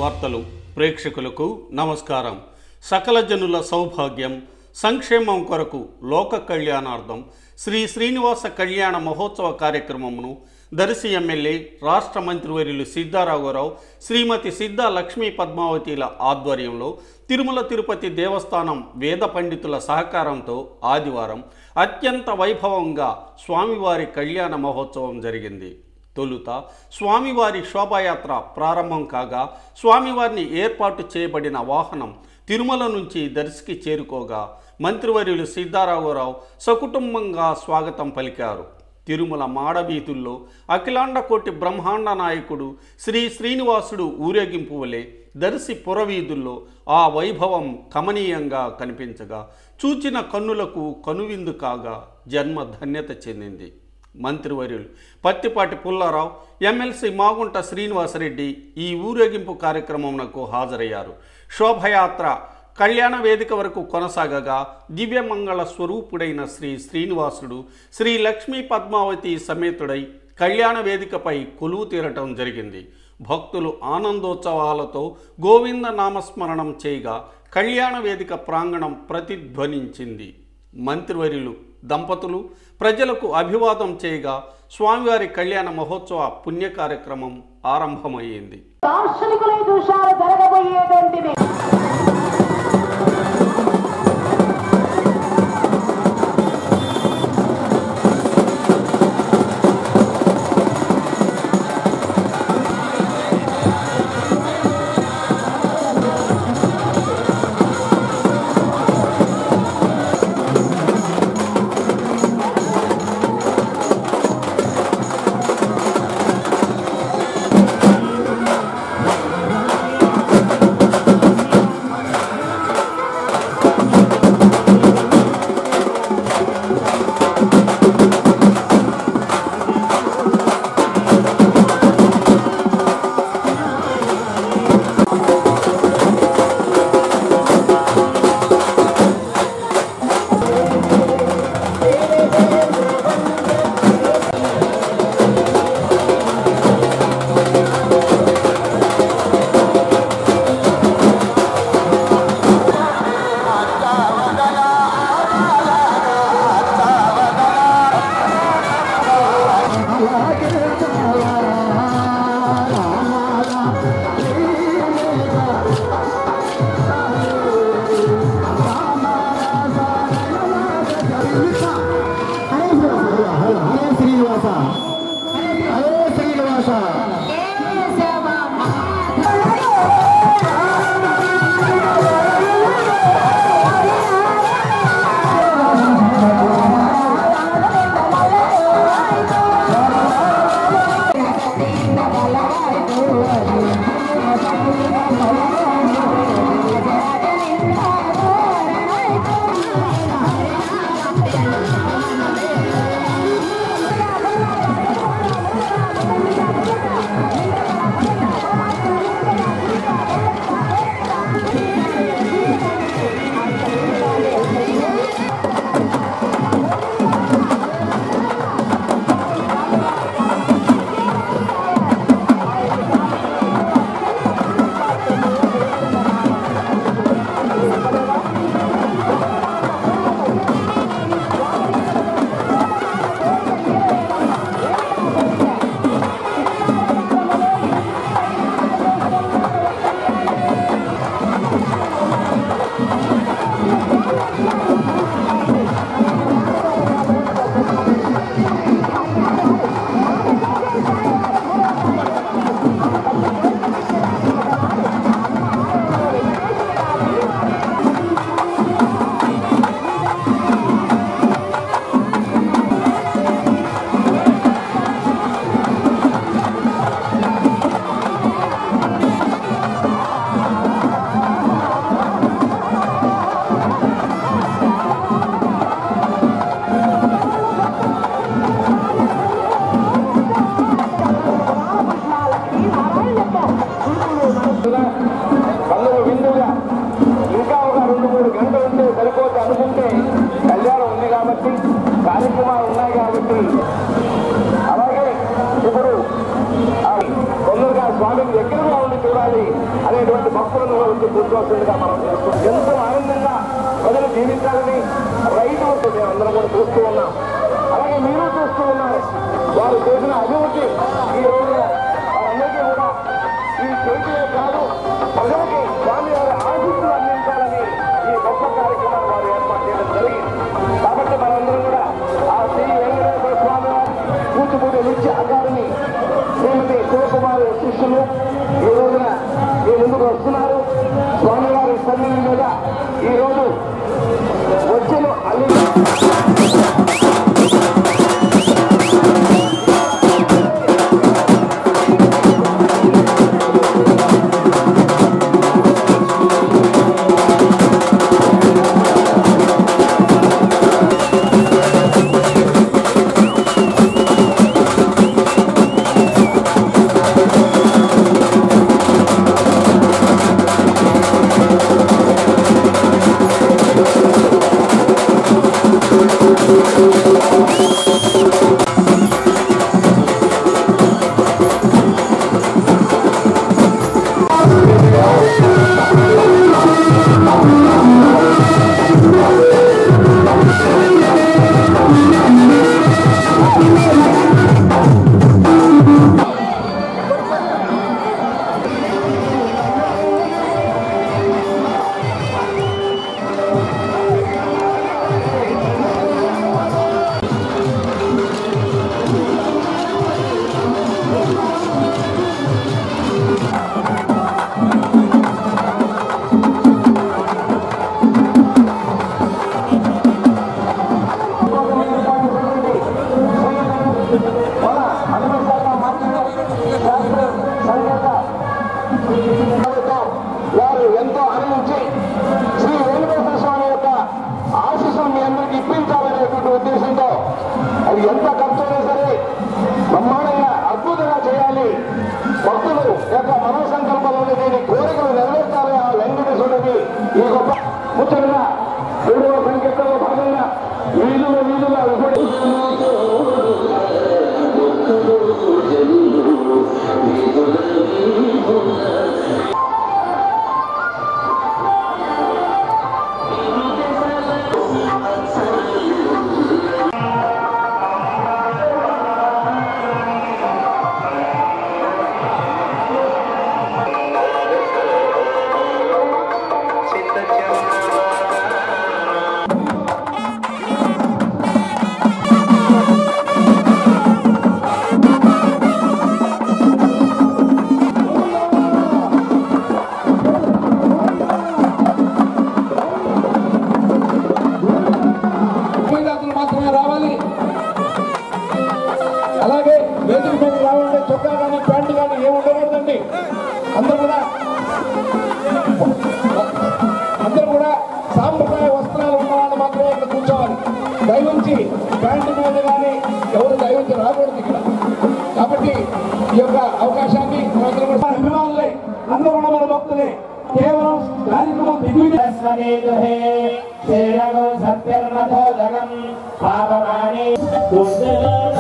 వార్తలు ప్రేక్షకులకు నమస్కారం. సకల జనుల సౌభాగ్యం సంక్షేమం కొరకు లోక కళ్యాణార్థం శ్రీ శ్రీనివాస కళ్యాణ మహోత్సవ కార్యక్రమమును దర్శి ఎమ్మెల్యే రాష్ట్ర మంత్రివర్యులు సిద్ధా రాఘవరావు, శ్రీమతి సిద్ధా లక్ష్మీ పద్మావతిల ఆధ్వర్యంలో తిరుమల తిరుపతి దేవస్థానం వేద పండితుల సహకారంతో ఆదివారం అత్యంత వైభవంగా స్వామివారి కళ్యాణ మహోత్సవం జరిగింది. తొలుత స్వామివారి శోభాయాత్ర ప్రారంభం కాగా స్వామివారిని ఏర్పాటు చేయబడిన వాహనం తిరుమల నుంచి దర్శికి చేరుకోగా మంత్రివర్యులు సిద్ధా రాఘవరావు సకుటుంబంగా స్వాగతం పలికారు. తిరుమల మాడవీధుల్లో అఖిలాండ కోటి బ్రహ్మాండ నాయకుడు శ్రీ శ్రీనివాసుడు ఊరేగింపు వలె దర్శి పురవీధుల్లో ఆ వైభవం కమనీయంగా కనిపించగా చూచిన కన్నులకు కనువిందు కాగా జన్మ ధన్యత చెందింది. మంత్రివర్యులు పత్తిపాటి పుల్లారావు, ఎమ్మెల్సీ మాగుంట శ్రీనివాసరెడ్డి ఈ ఊరేగింపు కార్యక్రమంకు హాజరయ్యారు. శోభయాత్ర కళ్యాణ వేదిక వరకు కొనసాగగా దివ్యమంగళ స్వరూపుడైన శ్రీ శ్రీనివాసుడు శ్రీ లక్ష్మీ పద్మావతి సమేతుడై కళ్యాణ వేదికపై కొలువు తీరటం జరిగింది. భక్తులు ఆనందోత్సవాలతో గోవింద నామస్మరణం చేయగా కళ్యాణ వేదిక ప్రాంగణం ప్రతిధ్వనించింది. మంత్రివర్యులు దంపతులు ప్రజలకు అభివాదం చేయగా స్వామివారి కళ్యాణ మహోత్సవ పుణ్య కార్యక్రమం ఆరంభమయ్యింది. ఆసనంలో ఉండి కూర్చోవలసిందిగా మనం చేస్తున్నాం. ఎంతో ఆనందంగా ప్రజలు జీవించాలని రైతు అందరం కూడా చూస్తూ ఉన్నాం. అలాగే మీరు చూస్తూ ఉన్నారు. వారు చేసిన అభివృద్ధి ఈ రోజున వారందరికీ కూడా ఈ చేతిలో కాదు, ప్రజలకి స్వామి వారి ఆశీస్సులు అందించాలని ఈ గొప్ప కార్యక్రమాన్ని వారు ఏర్పాటు చేయడం జరిగింది. కాబట్టి మనందరం కూడా ఆ శ్రీ వెంకటేశ్వర స్వామి వారి కూచిపూడి నృత్య అకాడమీ శ్రీమతి శివకుమారి శిష్యులు ఈ రోజున మీ ముందుకు వస్తున్నారు. స్వామివారి సన్నిధి మీద ఈ రోజు వచ్చెను అల్లి వారు ఎంతో ఆనందించి శ్రీ వెంకటేశ్వర స్వామి యొక్క ఆశీస్సులు మీ అందరికీ ఇప్పించాలనేటువంటి ఉద్దేశంతో అది ఎంత ఖర్చైనా సరే బ్రహ్మాండంగా అద్భుతంగా చేయాలి, భక్తులు యొక్క మనోసంకల్పంలోని దీని కోరికలు నెరవేర్చాలి ఆ వెంకటేశ్వరుడికి ఈ గొప్ప ముఖ్యంగా 3వ సంకీర్తనలో భాగంగా వీధుల మాత్రమే రావాలి. అలాగే వేదిక మీద రావాలంటే చొక్కా కానీ ప్యాంటు కానీ ఏమి ఉండకూడదండి. అందరూ కూడా సాంప్రదాయ వస్త్రాలు ఉన్న వాళ్ళు మాత్రమే ఇక్కడ కూర్చోవాలి. దయవుంచి ప్యాంటు మీద కానీ ఎవరు దయవుంచి రాకూడదు ఇక్కడ. కాబట్టి ఈ యొక్క అవకాశాన్ని అభిమానులే అందరూ కూడా మన భక్తులే. కేవలం కార్యక్రమం సత్యర్మథో జగం పాపమాని గోవింద